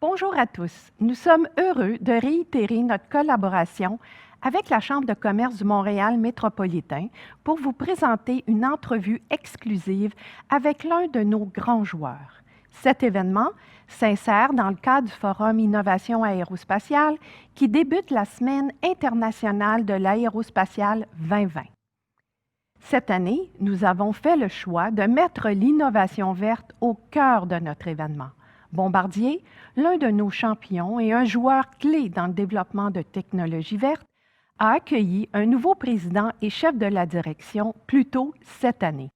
Bonjour à tous. Nous sommes heureux de réitérer notre collaboration avec la Chambre de commerce du Montréal métropolitain pour vous présenter une entrevue exclusive avec l'un de nos grands joueurs. Cet événement s'insère dans le cadre du Forum Innovation aérospatiale qui débute la Semaine internationale de l'aérospatiale 2020. Cette année, nous avons fait le choix de mettre l'innovation verte au cœur de notre événement. Bombardier, l'un de nos champions et un joueur clé dans le développement de technologies vertes, a accueilli un nouveau président et chef de la direction plus tôt cette année.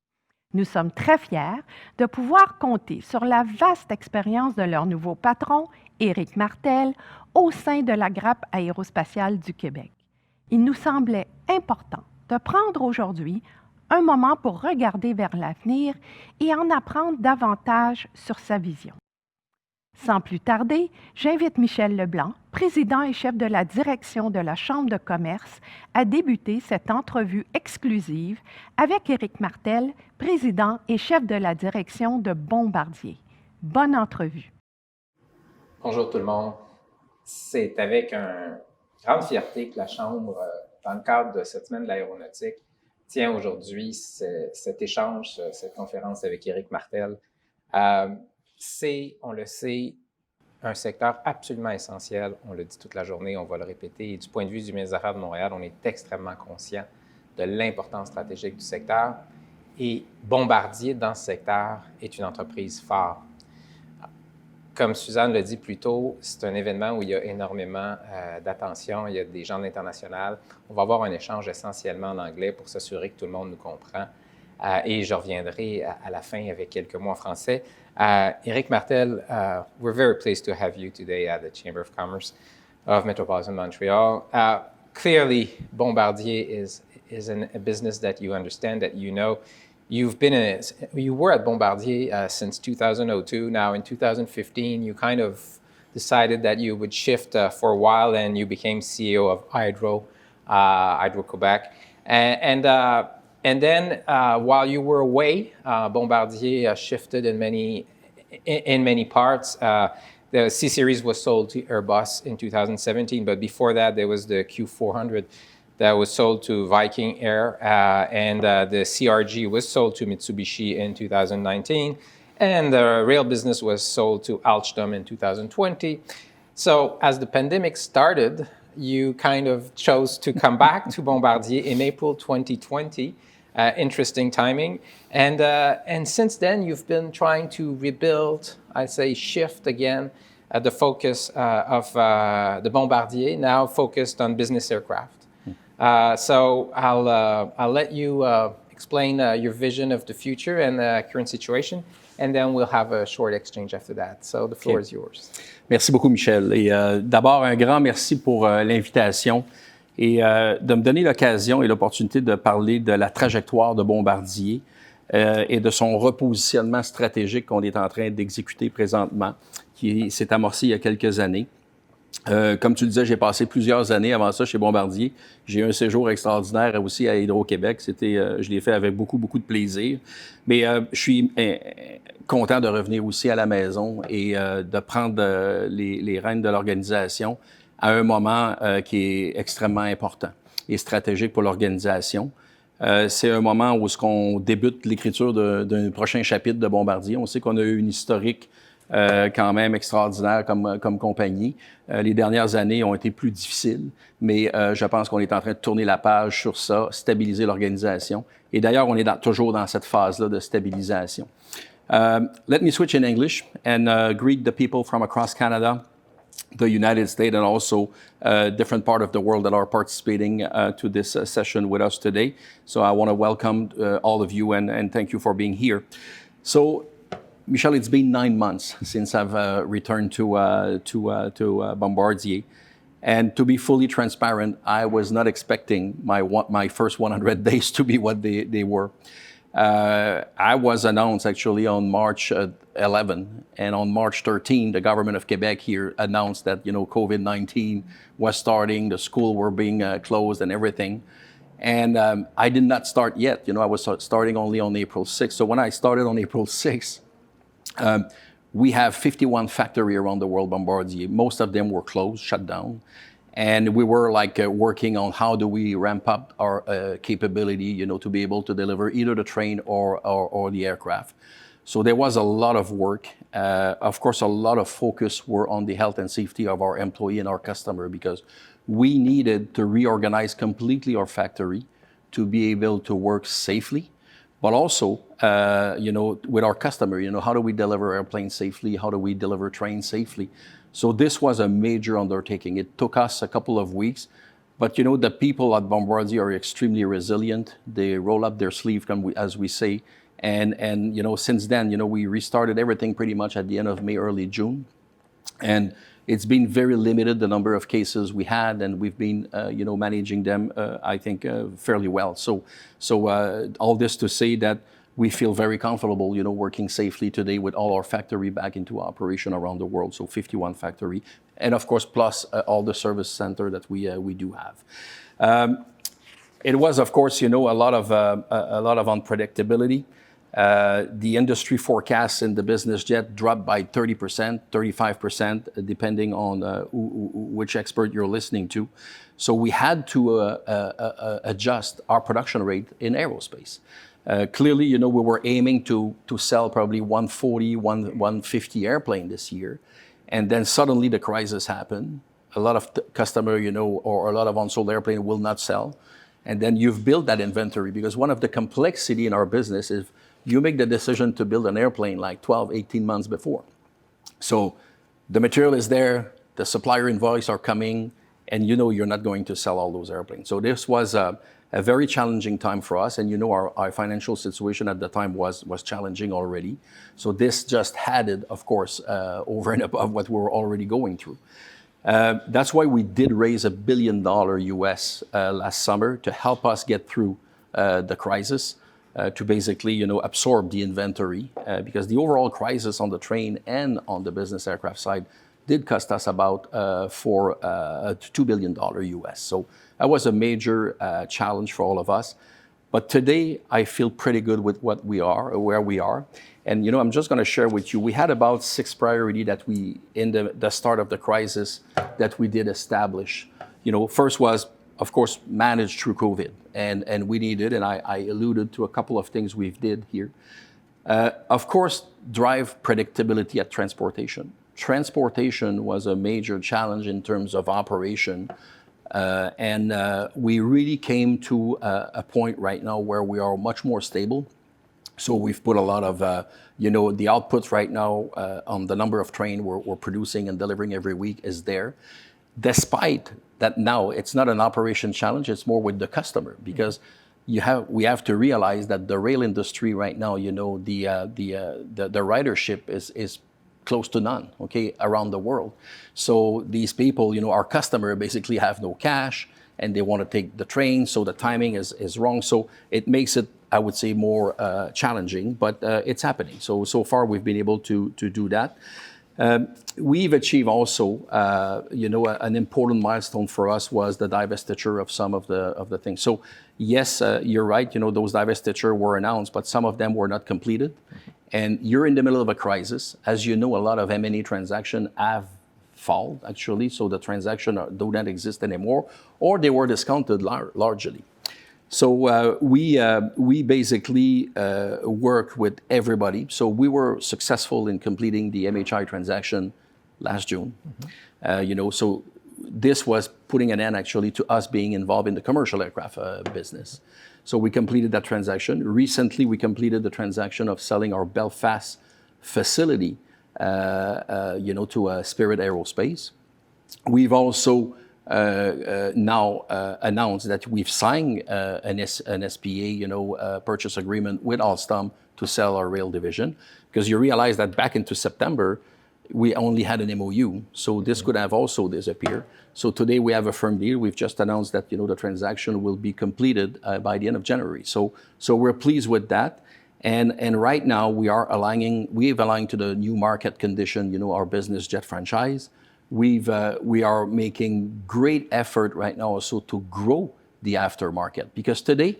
Nous sommes très fiers de pouvoir compter sur la vaste expérience de leur nouveau patron, Éric Martel, au sein de la grappe aérospatiale du Québec. Il nous semblait important de prendre aujourd'hui un moment pour regarder vers l'avenir et en apprendre davantage sur sa vision. Sans plus tarder, j'invite Michel Leblanc, président et chef de la direction de la Chambre de commerce, à débuter cette entrevue exclusive avec Éric Martel, président et chef de la direction de Bombardier. Bonne entrevue. Bonjour tout le monde. C'est avec une grande fierté que la Chambre, dans le cadre de cette semaine de l'aéronautique, tient aujourd'hui cet échange, cette conférence avec Éric Martel. C'est, on le sait, un secteur absolument essentiel. On le dit toute la journée, on va le répéter. Et du point de vue du ministère des Affaires de Montréal, on est extrêmement conscient de l'importance stratégique du secteur. Et Bombardier, dans ce secteur, est une entreprise phare. Comme Suzanne l'a dit plus tôt, c'est un événement où il y a énormément d'attention, il y a des gens de l'international. On va avoir un échange essentiellement en anglais pour s'assurer que tout le monde nous comprend. Et je reviendrai à la fin avec quelques mots en français. Eric Martel, we're very pleased to have you today at the Chamber of Commerce of Metropolitan Montreal. Clearly, Bombardier is a business that you understand, that you know. You were at Bombardier since 2002. Now, in 2015, you kind of decided that you would shift for a while, and you became CEO of Hydro Quebec. And then, while you were away, Bombardier shifted in many parts. The C-Series was sold to Airbus in 2017, but before that, there was the Q400 that was sold to Viking Air, and the CRG was sold to Mitsubishi in 2019, and the rail business was sold to Alstom in 2020. So as the pandemic started, you kind of chose to come back to Bombardier in April 2020. Interesting timing. And since then, you've been trying to rebuild, I'd say, shift again the focus of the Bombardier, now focused on business aircraft. So I'll let you explain your vision of the future and the current situation, and then we'll have a short exchange after that. So the floor is yours. Merci beaucoup, Michel. Et d'abord, un grand merci pour l'invitation et de me donner l'occasion et l'opportunité de parler de la trajectoire de Bombardier et de son repositionnement stratégique qu'on est en train d'exécuter présentement, qui s'est amorcé il y a quelques années. Comme tu le disais, j'ai passé plusieurs années avant ça chez Bombardier. J'ai eu un séjour extraordinaire aussi à Hydro-Québec. Je l'ai fait avec beaucoup, beaucoup de plaisir. Mais je suis content de revenir aussi à la maison et de prendre les rênes de l'organisation à un moment qui est extrêmement important et stratégique pour l'organisation. C'est un moment où on débute l'écriture d'un prochain chapitre de Bombardier. On sait qu'on a eu une historique quand même extraordinaire comme compagnie. Les dernières années ont été plus difficiles, mais je pense qu'on est en train de tourner la page sur ça, stabiliser l'organisation. Et d'ailleurs, on est toujours dans cette phase-là de stabilisation. Let me switch in English and greet the people from across Canada, the United States, and also different part of the world that are participating to this session with us today. So I want to welcome all of you and thank you for being here. So, Michel, it's been 9 months since I've returned to Bombardier. And to be fully transparent, I was not expecting my first 100 days to be what they were. I was announced actually on March 11, and on March 13, the government of Quebec here announced that, COVID-19 was starting, the school were being closed and everything. And I did not start yet. I was starting only on April 6th. So when I started on April 6th, We have 51 factories around the world, Bombardier. Most of them were closed, shut down. And we were working on how do we ramp up our capability, to be able to deliver either the train or the aircraft. So there was a lot of work. Of course, a lot of focus were on the health and safety of our employee and our customer, because we needed to reorganize completely our factory to be able to work safely, but also, with our customer, how do we deliver airplanes safely? How do we deliver trains safely? So this was a major undertaking. It took us a couple of weeks, but the people at Bombardier are extremely resilient. They roll up their sleeve, as we say, and since then, we restarted everything pretty much at the end of May, early June, and it's been very limited, the number of cases we had, and we've been, managing them, I think, fairly well. So all this to say that we feel very comfortable, working safely today with all our factory back into operation around the world. So 51 factory, and of course, plus all the service center that we do have. It was, of course, a lot of unpredictability. The industry forecasts in the business jet dropped by 30%, 35%, depending on which expert you're listening to. So we had to adjust our production rate in aerospace. Clearly, we were aiming to sell probably 140, 150 airplane this year. And then suddenly the crisis happened. A lot of customer, or a lot of unsold airplane will not sell. And then you've built that inventory, because one of the complexity in our business is you make the decision to build an airplane like 12, 18 months before. So the material is there, the supplier invoice are coming, and you're not going to sell all those airplanes. So this was a very challenging time for us, and our financial situation at the time was challenging already. So this just added, of course, over and above what we were already going through. That's why we did raise $1 billion US last summer to help us get through the crisis, to basically absorb the inventory, because the overall crisis on the train and on the business aircraft side did cost us about $2 billion US. So that was a major challenge for all of us. But today, I feel pretty good with where we are. And I'm just going to share with you, we had about 6 priorities that we, in the start of the crisis, that we did establish. First was, of course, manage through COVID, and we needed, and I alluded to a couple of things we've did here. Of course, drive predictability at transportation. Transportation was a major challenge in terms of operation, and we really came to a point right now where we are much more stable. So we've put a lot of, the outputs right now on the number of trains we're producing and delivering every week is there. Despite that, now it's not an operation challenge, it's more with the customer, because we have to realize that the rail industry right now, the ridership is close to none, around the world. So these people, our customer basically have no cash and they want to take the train, so the timing is wrong. So it makes it, I would say, more challenging, but it's happening. So far we've been able to do that. We've achieved also, an important milestone for us was the divestiture of some of the things. So yes, you're right, those divestiture were announced, but some of them were not completed. And you're in the middle of a crisis. As you know, a lot of M&A transactions have fallen, actually, so the transaction do not exist anymore, or they were discounted largely. So we basically work with everybody. So we were successful in completing the MHI transaction last June. So this was putting an end actually to us being involved in the commercial aircraft business. So we completed that transaction. Recently, we completed the transaction of selling our Belfast facility, to Spirit Aerospace. We've also now announced that we've signed an SPA, purchase agreement with Alstom to sell our rail division, because you realize that back into September, we only had an MOU, so this could have also disappeared. So today we have a firm deal. We've just announced that the transaction will be completed by the end of January. So we're pleased with that, and right now we've aligned to the new market condition. Our business jet franchise. We are making great effort right now also to grow the aftermarket, because today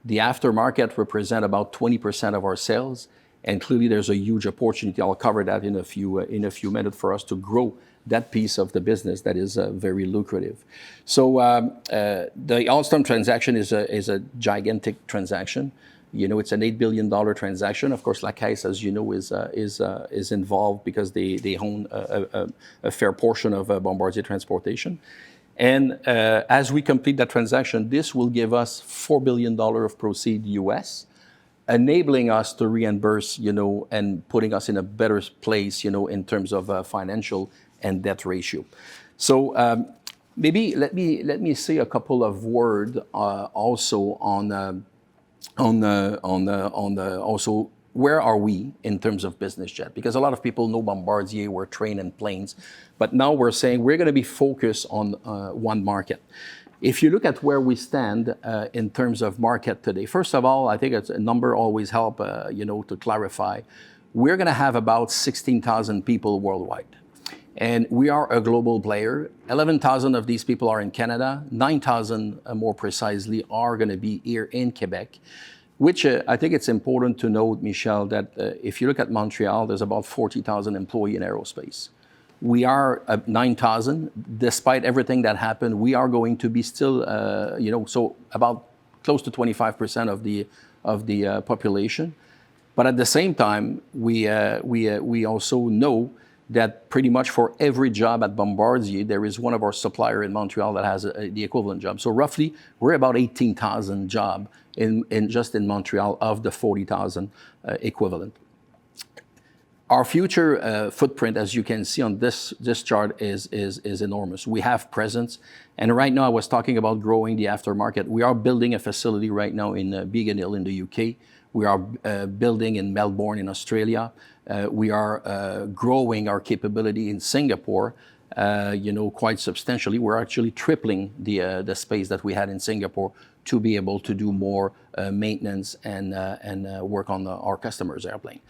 the aftermarket represents about 20% of our sales. And clearly, there's a huge opportunity. I'll cover that in a few minutes for us to grow that piece of the business that is very lucrative. So the Alstom transaction is a gigantic transaction. You know, it's an $8 billion transaction. Of course, La Caisse, as you know, is involved because they own a fair portion of Bombardier Transportation. And as we complete that transaction, this will give us $4 billion of proceeds US, enabling us to reimburse, you know, and putting us in a better place, you know, in terms of financial and debt ratio. So maybe let me say a couple of words also on also where are we in terms of business jet? Because a lot of people know Bombardier, we're train and planes, but now we're saying we're going to be focused on one market. If you look at where we stand in terms of market today, first of all, I think it's a number always help, you know, to clarify. We're going to have about 16,000 people worldwide. And we are a global player. 11,000 of these people are in Canada. 9,000 more precisely are going to be here in Quebec, which I think it's important to note, Michel, that if you look at Montreal, there's about 40,000 employees in aerospace. We are at 9,000. Despite everything that happened, we are going to be still, you know, so about close to 25% of the population. But at the same time, we also know that pretty much for every job at Bombardier, there is one of our suppliers in Montreal that has the equivalent job. So roughly, we're about 18,000 jobs in just in Montreal of the 40,000 equivalent. Our future footprint, as you can see on this chart, is enormous. We have presence, and right now I was talking about growing the aftermarket. We are building a facility right now in Biggin Hill in the UK. We are building in Melbourne in Australia. We are growing our capability in Singapore, you know, quite substantially. We're actually tripling the space that we had in Singapore to be able to do more maintenance and work on our customers' airplane.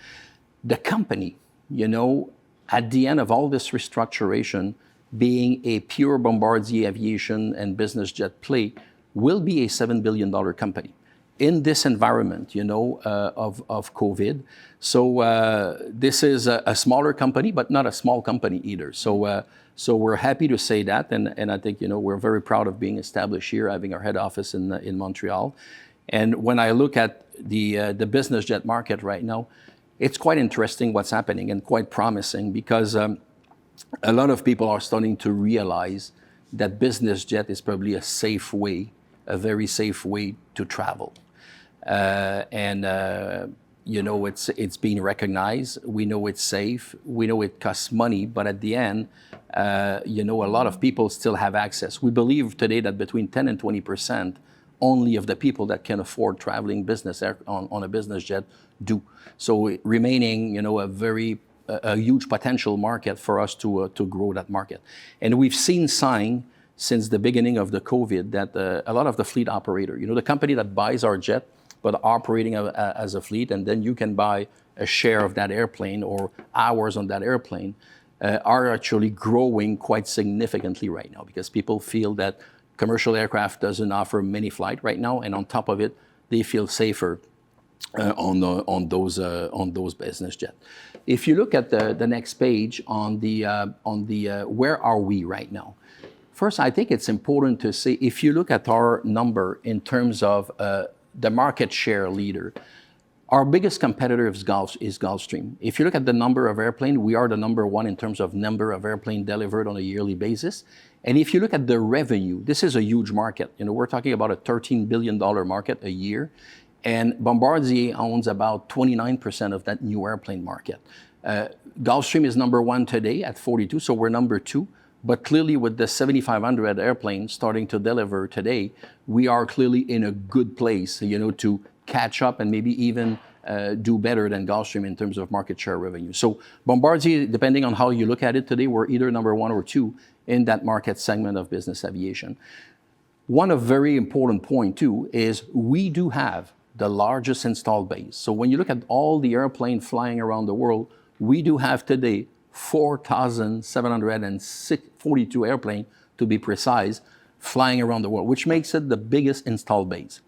The company, you know, at the end of all this restructuration, being a pure Bombardier aviation and business jet play, will be a $7 billion company in this environment, you know, of COVID. So this is a smaller company, but not a small company either. So we're happy to say that, and I think, you know, we're very proud of being established here, having our head office in Montreal. And when I look at the business jet market right now, it's quite interesting what's happening and quite promising, because a lot of people are starting to realize that business jet is probably a safe way, a very safe way to travel. You know, it's being recognized. We know it's safe. We know it costs money, but at the end, you know, a lot of people still have access. We believe today that between 10 and 20% only of the people that can afford traveling business on a business jet do. So remaining, you know, a huge potential market for us to grow that market. And we've seen sign since the beginning of the COVID that a lot of the fleet operator, you know, the company that buys our jet, but operating as a fleet, and then you can buy a share of that airplane or hours on that airplane, are actually growing quite significantly right now, because people feel that commercial aircraft doesn't offer many flights right now, and on top of it, they feel safer on those business jets. If you look at the next page on the where are we right now? First, I think it's important to say, if you look at our number in terms of the market share leader, our biggest competitor is Gulfstream. If you look at the number of airplanes, we are the number one in terms of number of airplanes delivered on a yearly basis. And if you look at the revenue, this is a huge market. You know, we're talking about a $13 billion market a year, and Bombardier owns about 29% of that new airplane market. Gulfstream is number one today at 42, so we're number two. But clearly, with the 7,500 airplanes starting to deliver today, we are clearly in a good place, you know, to catch up and maybe even do better than Gulfstream in terms of market share revenue. So Bombardier, depending on how you look at it today, we're either number one or two in that market segment of business aviation. One of very important point too is we do have the largest installed base. So when you look at all the airplanes flying around the world, we do have today 4,742 airplanes, to be precise, flying around the world, which makes it the biggest installed base.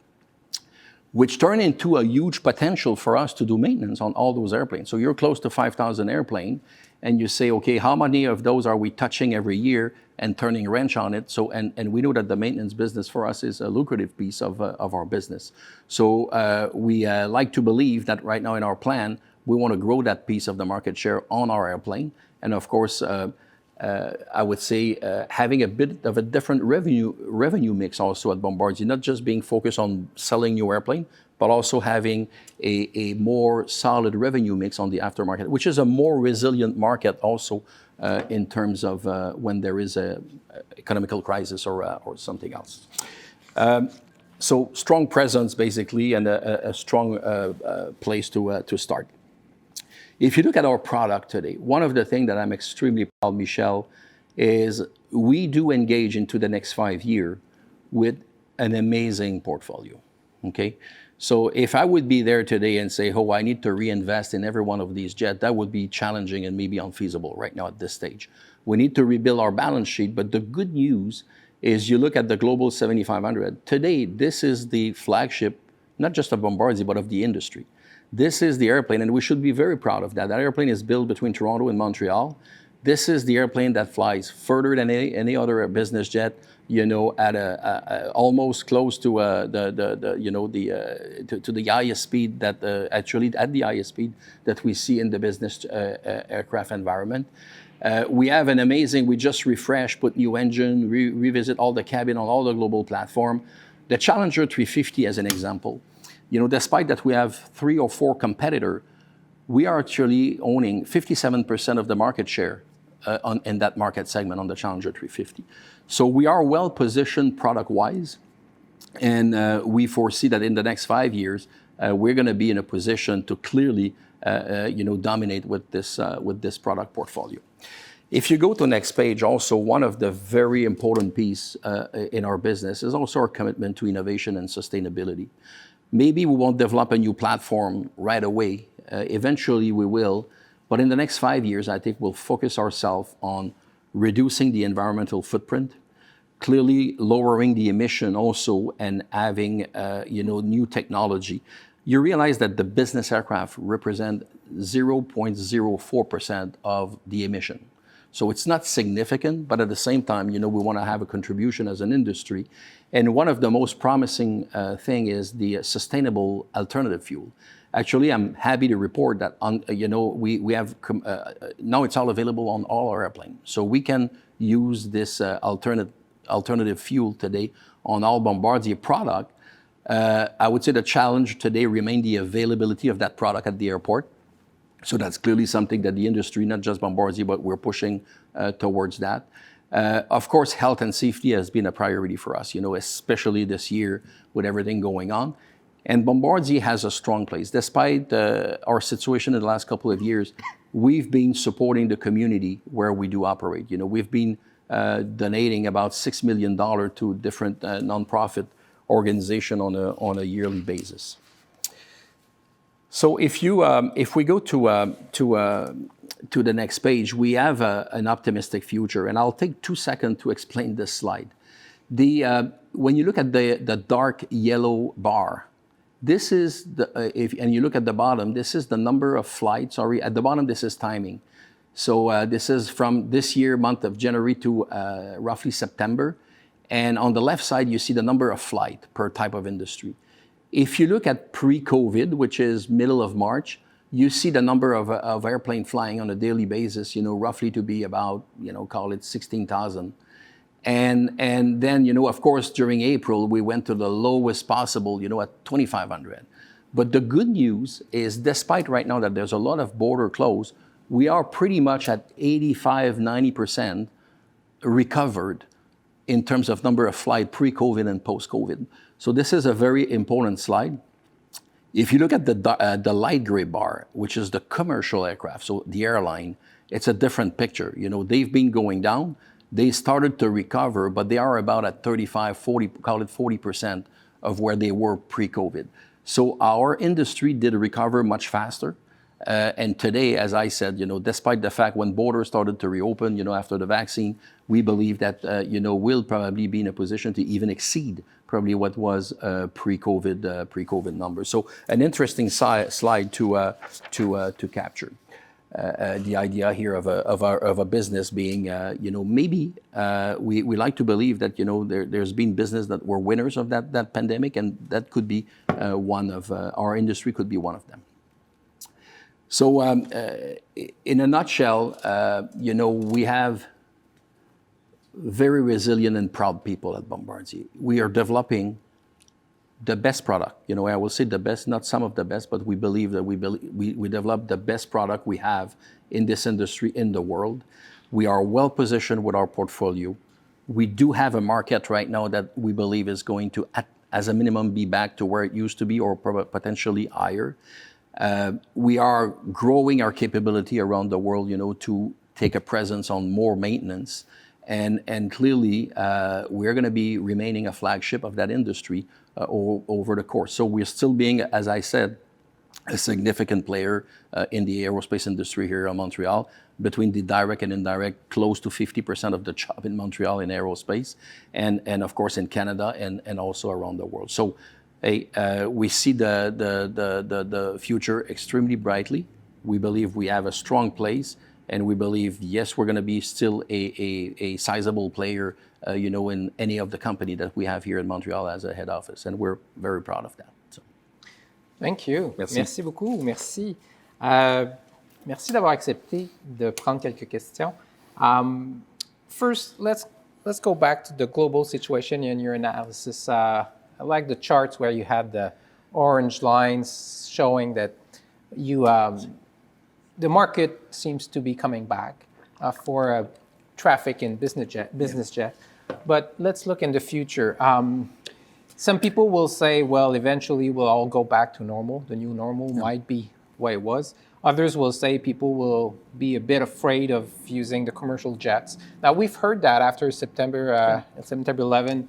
which turn into a huge potential for us to do maintenance on all those airplanes. So you're close to 5,000 airplanes, and you say, okay, how many of those are we touching every year and turning a wrench on it? So, and we know that the maintenance business for us is a lucrative piece of our business. So we like to believe that right now in our plan, we want to grow that piece of the market share on our airplane. And of course, I would say having a bit of a different revenue mix also at Bombardier, not just being focused on selling new airplane, but also having a more solid revenue mix on the aftermarket, which is a more resilient market also in terms of when there is a economical crisis or something else. So strong presence basically, and a strong place to start. If you look at our product today, one of the things that I'm extremely proud, Michel, is we do engage into the next 5 years with an amazing portfolio, okay? So if I would be there today and say, oh, I need to reinvest in every one of these jets, that would be challenging and maybe unfeasible right now at this stage. We need to rebuild our balance sheet, but the good news is you look at the Global 7500. Today, this is the flagship, not just of Bombardier, but of the industry. This is the airplane, and we should be very proud of that. That airplane is built between Toronto and Montreal. This is the airplane that flies further than any other business jet, you know, at almost close to the highest speed that actually at the highest speed that we see in the business aircraft environment. We have an amazing, we just refreshed, put new engine, revisit all the cabin on all the global platform. The Challenger 350 as an example. You know, despite that we have 3 or 4 competitors, we are actually owning 57% of the market share in that market segment on the Challenger 350. So we are well positioned product-wise, and we foresee that in the next 5 years, we're going to be in a position to clearly, dominate with this product portfolio. If you go to the next page, also one of the very important piece in our business is also our commitment to innovation and sustainability. Maybe we won't develop a new platform right away. Eventually we will. But in the next 5 years, I think we'll focus ourselves on reducing the environmental footprint, clearly lowering the emission also, and having new technology. You realize that the business aircraft represent 0.04% of the emission. So it's not significant, but at the same time, we want to have a contribution as an industry. And one of the most promising thing is the sustainable alternative fuel. Actually, I'm happy to report that we have now it's all available on all our airplanes. So we can use this alternative fuel today on all Bombardier product. I would say the challenge today remains the availability of that product at the airport. So that's clearly something that the industry, not just Bombardier, but we're pushing towards that. Of course, health and safety has been a priority for us, especially this year with everything going on. And Bombardier has a strong place. Despite our situation in the last couple of years, we've been supporting the community where we do operate. We've been donating about $6 million to different nonprofit organizations on a yearly basis. So if we go to the next page, we have an optimistic future, and I'll take 2 seconds to explain this slide. When you look at the dark yellow bar, this is and you look at the bottom, this is the number of flights. Sorry, at the bottom, this is timing. So this is from this year, month of January to roughly September. And on the left side, you see the number of flight per type of industry. If you look at pre-COVID, which is middle of March, you see the number of airplane flying on a daily basis, roughly to be about, call it 16,000. And then, of course, during April, we went to the lowest possible, at 2,500. But the good news is, despite right now that there's a lot of border closed, we are pretty much at 85-90% recovered in terms of number of flight pre-COVID and post-COVID. So this is a very important slide. If you look at the light gray bar, which is the commercial aircraft, so the airline, it's a different picture. They've been going down. They started to recover, but they are about at 35, 40, call it 40% of where they were pre-COVID. So our industry did recover much faster. And today, as I said, despite the fact when borders started to reopen, after the vaccine, we believe that, we'll probably be in a position to even exceed probably what was pre-COVID numbers. So an interesting slide to capture. The idea here of a business being, maybe we like to believe that, there's been business that were winners of that pandemic, and that could be one of, our industry could be one of them. So in a nutshell, we have very resilient and proud people at Bombardier. We are developing the best product. I will say the best, not some of the best, but we believe that we develop the best product we have in this industry in the world. We are well positioned with our portfolio. We do have a market right now that we believe is going to, as a minimum, be back to where it used to be or potentially higher. We are growing our capability around the world, to take a presence on more maintenance. And clearly, we're going to be remaining a flagship of that industry over the course. So we're still being, as I said, a significant player in the aerospace industry here in Montreal. Between the direct and indirect, close to 50% of the job in Montreal in aerospace, and of course in Canada and also around the world. So we see the future extremely brightly. We believe we have a strong place, and we believe, yes, we're going to be still a sizable player, in any of the company that we have here in Montreal as a head office, and we're very proud of that. So. Thank you. Merci beaucoup. Merci. Merci d'avoir accepté de prendre quelques questions. First, let's go back to the global situation in your analysis. I like the charts where you had the orange lines showing that the market seems to be coming back for traffic in business jet. But let's look in the future. Some people will say, well, eventually we'll all go back to normal. The new normal might be what it was. Others will say people will be a bit afraid of using the commercial jets. Now, we've heard that after September 11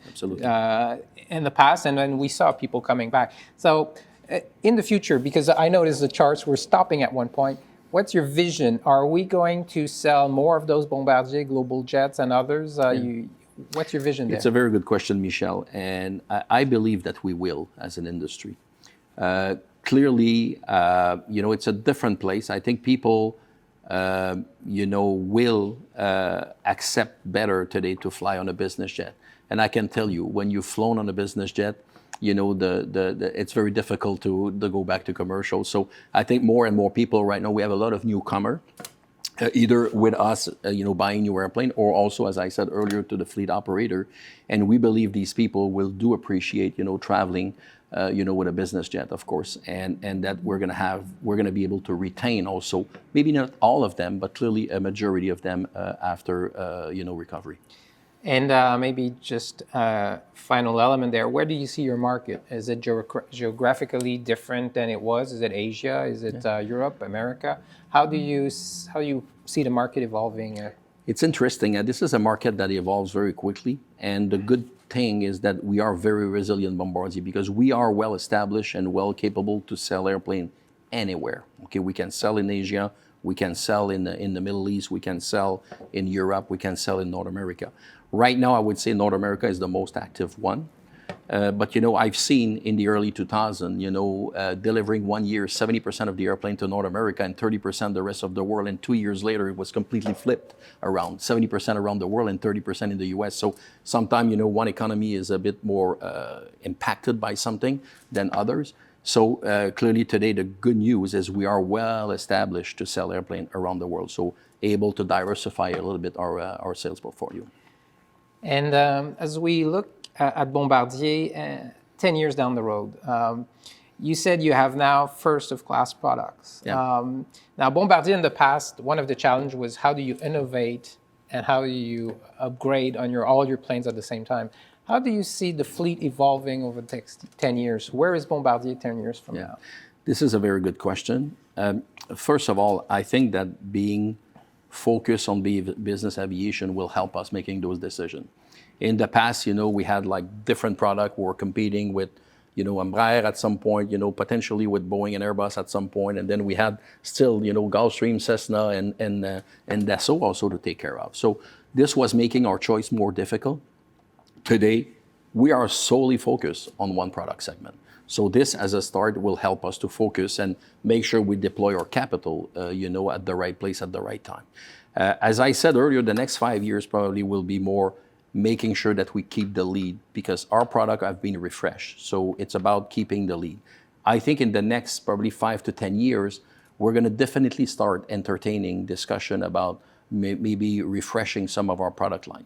in the past, and then we saw people coming back. So in the future, because I noticed the charts were stopping at one point, what's your vision? Are we going to sell more of those Bombardier Global jets and others? What's your vision there? It's a very good question, Michel, and I believe that we will as an industry. Clearly, it's a different place. I think people, will accept better today to fly on a business jet. And I can tell you, when you've flown on a business jet, it's very difficult to go back to commercial. So I think more and more people right now, we have a lot of newcomer, either with us, buying new airplane, or also, as I said earlier, to the fleet operator. And we believe these people will do appreciate, traveling, with a business jet, of course, and that we're going to be able to retain also, maybe not all of them, but clearly a majority of them after, recovery. And maybe just a final element there. Where do you see your market? Is it geographically different than it was? Is it Asia? Is it Europe, America? How do you see the market evolving? It's interesting. This is a market that evolves very quickly. And the good thing is that we are very resilient, Bombardier, because we are well established and well capable to sell airplane anywhere. Okay, we can sell in Asia. We can sell in the Middle East. We can sell in Europe. We can sell in North America. Right now, I would say North America is the most active one. But, I've seen in the early 2000s, delivering 1 year, 70% of the airplane to North America and 30% the rest of the world. And 2 years later, it was completely flipped around, 70% around the world and 30% in the US. So sometimes, one economy is a bit more impacted by something than others. So clearly today, the good news is we are well established to sell airplane around the world. So able to diversify a little bit our sales portfolio. And as we look at Bombardier 10 years down the road, you said you have now first-of-class products. Yeah. Now, Bombardier in the past, one of the challenges was how do you innovate and how do you upgrade on all your planes at the same time? How do you see the fleet evolving over the next 10 years? Where is Bombardier 10 years from now? This is a very good question. First of all, I think that being focused on business aviation will help us making those decisions. In the past, we had like different products. We were competing with Embraer at some point, potentially with Boeing and Airbus at some point, and then we had still, Gulfstream, Cessna, and Dassault also to take care of. So this was making our choice more difficult. Today, we are solely focused on one product segment. So this, as a start, will help us to focus and make sure we deploy our capital, at the right place at the right time. As I said earlier, the next 5 years probably will be more making sure that we keep the lead because our product have been refreshed. So it's about keeping the lead. I think in the next probably 5 to 10 years, we're going to definitely start entertaining discussion about maybe refreshing some of our product line.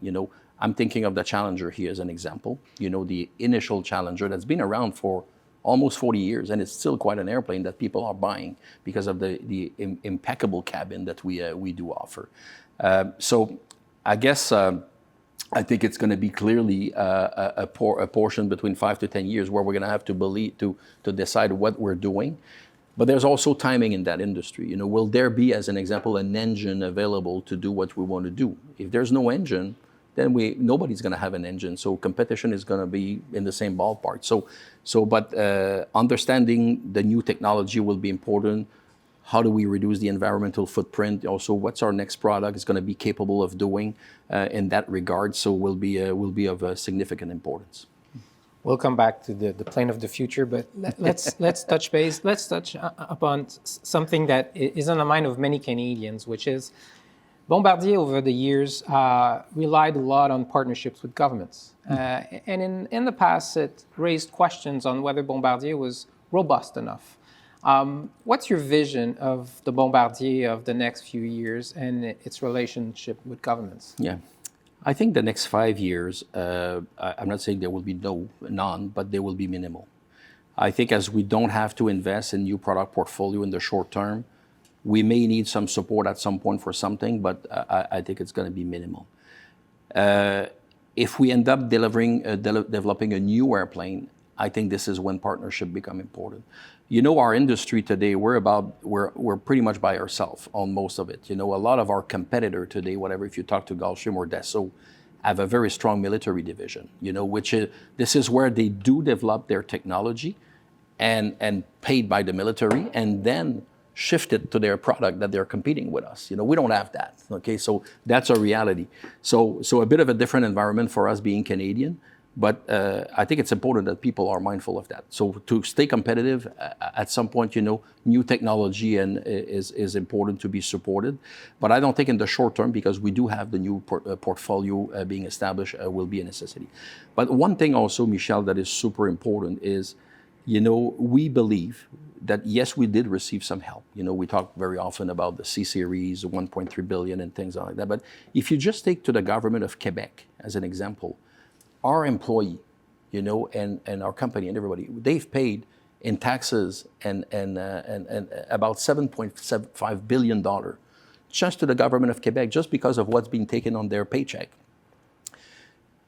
I'm thinking of the Challenger here as an example. The initial Challenger that's been around for almost 40 years, and it's still quite an airplane that people are buying because of the impeccable cabin that we do offer. So I guess I think it's going to be clearly a portion between 5 to 10 years where we're going to have to decide what we're doing. But there's also timing in that industry. Will there be, as an example, an engine available to do what we want to do? If there's no engine, then nobody's going to have an engine. So competition is going to be in the same ballpark. But understanding the new technology will be important. How do we reduce the environmental footprint? Also, what's our next product is going to be capable of doing in that regard? So will be of significant importance. We'll come back to the plane of the future, but let's touch base. Let's touch upon something that is on the mind of many Canadians, which is Bombardier over the years relied a lot on partnerships with governments. And in the past, it raised questions on whether Bombardier was robust enough. What's your vision of the Bombardier of the next few years and its relationship with governments? Yeah. I think the next 5 years, I'm not saying there will be none, but there will be minimal. I think as we don't have to invest in new product portfolio in the short term, we may need some support at some point for something, but I think it's going to be minimal. If we end up developing a new airplane, I think this is when partnership become important. Our industry today, we're pretty much by ourselves on most of it. A lot of our competitor today, if you talk to Gulfstream or Dassault, have a very strong military division, this is where they do develop their technology and paid by the military and then shift it to their product that they're competing with us. We don't have that, okay? So that's a reality. So a bit of a different environment for us being Canadian, but I think it's important that people are mindful of that. So to stay competitive, at some point, new technology is important to be supported. But I don't think in the short term, because we do have the new portfolio being established, will be a necessity. But one thing also, Michel, that is super important is, we believe that yes, we did receive some help. We talk very often about the C-Series, 1.3 billion and things like that. But if you just take to the government of Quebec as an example, our employee, and our company and everybody, they've paid in taxes and about $7.75 billion just to the government of Quebec, just because of what's been taken on their paycheck.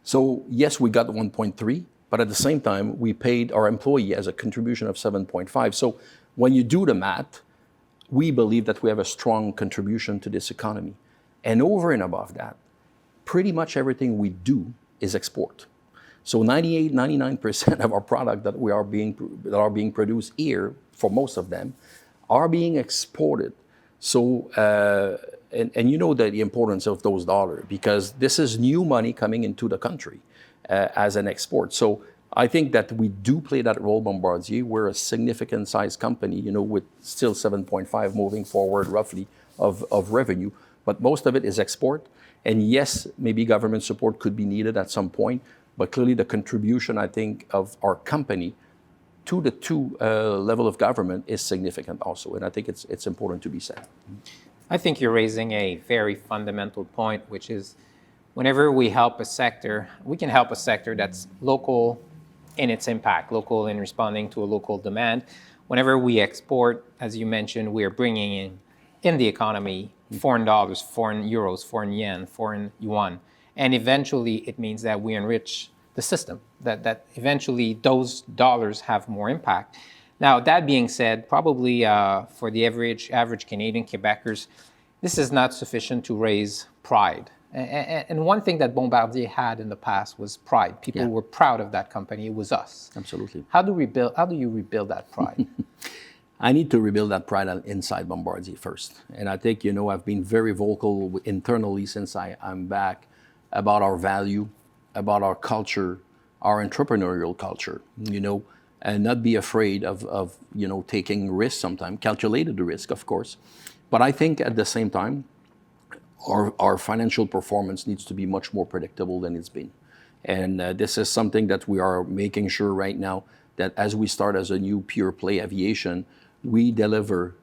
So yes, we got 1.3, but at the same time, we paid our employee as a contribution of 7.5. So when you do the math, we believe that we have a strong contribution to this economy. And over and above that, pretty much everything we do is export. So 98, 99% of our product that are being produced here, for most of them, are being exported. So, and you know the importance of those dollars, because this is new money coming into the country as an export. So I think that we do play that role, Bombardier. We're a significant size company, with still 7.5 moving forward roughly of revenue, but most of it is export. And yes, maybe government support could be needed at some point, but clearly the contribution, I think, of our company to the level of government is significant also. And I think it's important to be said. I think you're raising a very fundamental point, which is whenever we help a sector, we can help a sector that's local in its impact, local in responding to a local demand. Whenever we export, as you mentioned, we are bringing in the economy foreign dollars, foreign euros, foreign yen, foreign yuan. And eventually it means that we enrich the system, that eventually those dollars have more impact. Now, that being said, probably for the average Canadian Quebecers, this is not sufficient to raise pride And one thing that Bombardier had in the past was pride. People were proud of that company. It was us. Absolutely. How do you rebuild that pride? I need to rebuild that pride inside Bombardier first. And I think, I've been very vocal internally since I'm back about our value, about our culture, our entrepreneurial culture, and not be afraid of taking risks sometimes, calculated risk, of course. But I think at the same time, our financial performance needs to be much more predictable than it's been. And this is something that we are making sure right now that as we start as a new pure play aviation, we deliver,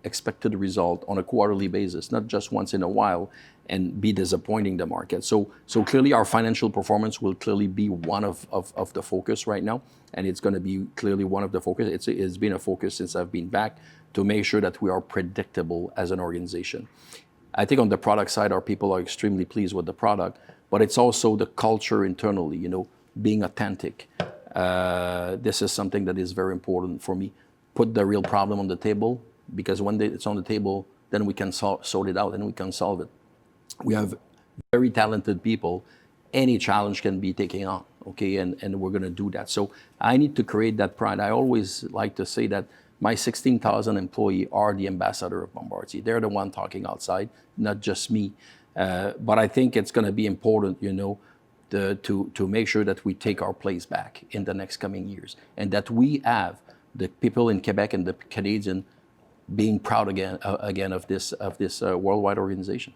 expected result on a quarterly basis, not just once in a while and be disappointing the market. So clearly our financial performance will clearly be one of the focus right now. And it's going to be clearly one of the focus. It's been a focus since I've been back to make sure that we are predictable as an organization. I think on the product side, our people are extremely pleased with the product, but it's also the culture internally, being authentic. This is something that is very important for me. Put the real problem on the table, because when it's on the table, then we can sort it out and we can solve it. We have very talented people. Any challenge can be taken on, okay? And we're going to do that. So I need to create that pride. I always like to say that my 16,000 employees are the ambassador of Bombardier. They're the one talking outside, not just me. But I think it's going to be important, to make sure that we take our place back in the next coming years, and that we have the people in Quebec and the Canadian being proud again of this worldwide organization.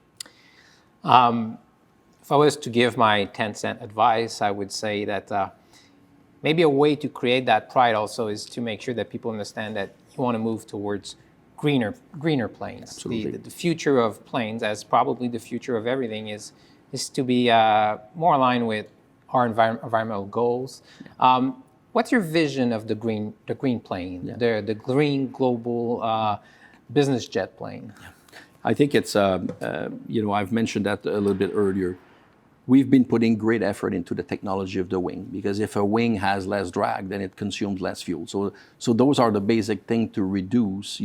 If I was to give my 10-cent advice, I would say that maybe a way to create that pride also is to make sure that people understand that you want to move towards greener planes. Absolutely. The future of planes, as probably the future of everything, is to be more aligned with our environmental goals. Yeah. What's your vision of the green plane, the green global business jet plane? Yeah. I think it's, I've mentioned that a little bit earlier. We've been putting great effort into the technology of the wing, because if a wing has less drag, then it consumes less fuel. So those are the basic things to reduce,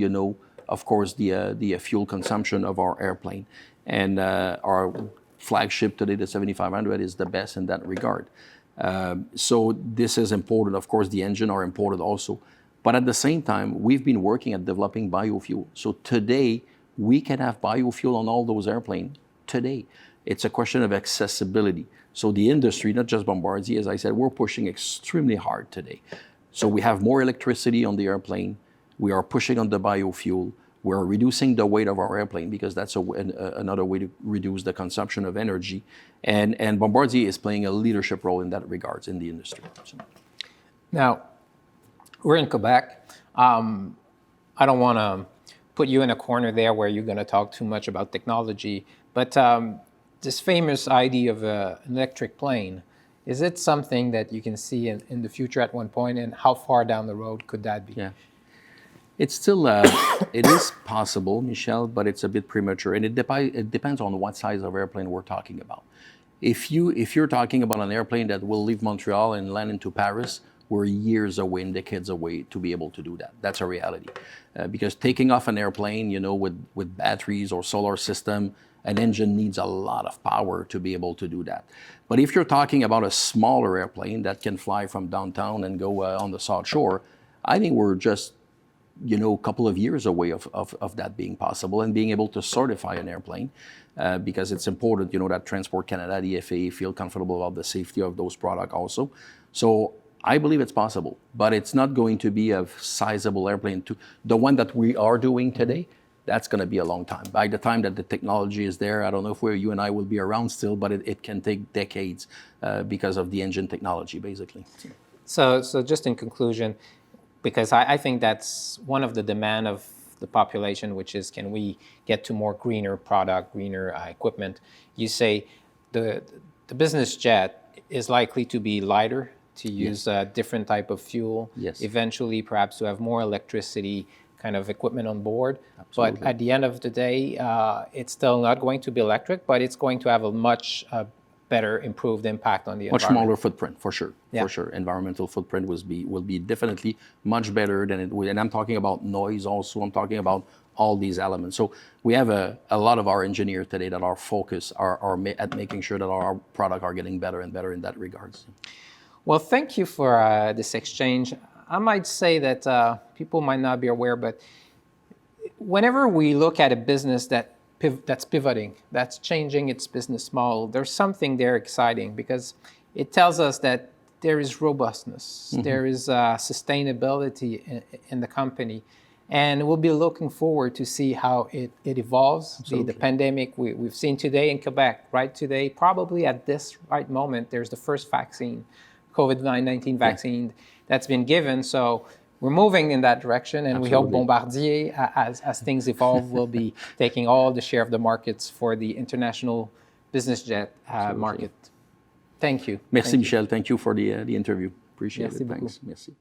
of course, the fuel consumption of our airplane. And our flagship today, the 7500, is the best in that regard. So this is important. Of course, the engine are important also. But at the same time, we've been working at developing biofuel. So today, we can have biofuel on all those airplanes today. It's a question of accessibility. So the industry, not just Bombardier, as I said, we're pushing extremely hard today. So we have more electricity on the airplane. We are pushing on the biofuel. We're reducing the weight of our airplane, because that's another way to reduce the consumption of energy. And Bombardier is playing a leadership role in that regards in the industry. So. Now, we're in Quebec. I don't want to put you in a corner there where you're going to talk too much about technology, but this famous idea of an electric plane, is it something that you can see in the future at one point, and how far down the road could that be? Yeah. It's still, it is possible, Michel, but it's a bit premature. And it depends on what size of airplane we're talking about. If you're talking about an airplane that will leave Montreal and land into Paris, we're years away and decades away to be able to do that. That's a reality. Because taking off an airplane, with batteries or solar system, an engine needs a lot of power to be able to do that. But if you're talking about a smaller airplane that can fly from downtown and go on the South Shore, I think we're just a couple of years away of that being possible, and being able to certify an airplane, because it's important, that Transport Canada, the FAA, feel comfortable about the safety of those products also. So I believe it's possible, but it's not going to be a sizable airplane. The one that we are doing today, that's going to be a long time. By the time that the technology is there, I don't know if you and I will be around still, but it can take decades because of the engine technology, basically. So just in conclusion, because I think that's one of the demand of the population, which is, can we get to more greener product, greener equipment? You say the business jet is likely to be lighter, to use a different type of fuel, eventually perhaps to have more electricity kind of equipment on board. Absolutely. But at the end of the day, it's still not going to be electric, but it's going to have a much better improved impact on the environment. Much smaller footprint, for sure. Yeah. For sure. Environmental footprint will be definitely much better than it would. And I'm talking about noise also. I'm talking about all these elements. So we have a lot of our engineers today that are focused at making sure that our product are getting better and better in that regards. Well, thank you for this exchange. I might say that people might not be aware, but whenever we look at a business that's pivoting, that's changing its business model, there's something there exciting because it tells us that there is robustness, there is sustainability in the company. And we'll be looking forward to see how it evolves. The pandemic we've seen today in Quebec, right today, probably at this right moment, there's the first vaccine, COVID-19 vaccine that's been given. So we're moving in that direction, and we hope Bombardier, as things evolve, will be taking all the share of the markets for the international business jet market. Thank you. Merci, Michel. Thank you for the interview. Appreciate it. Thanks. Merci.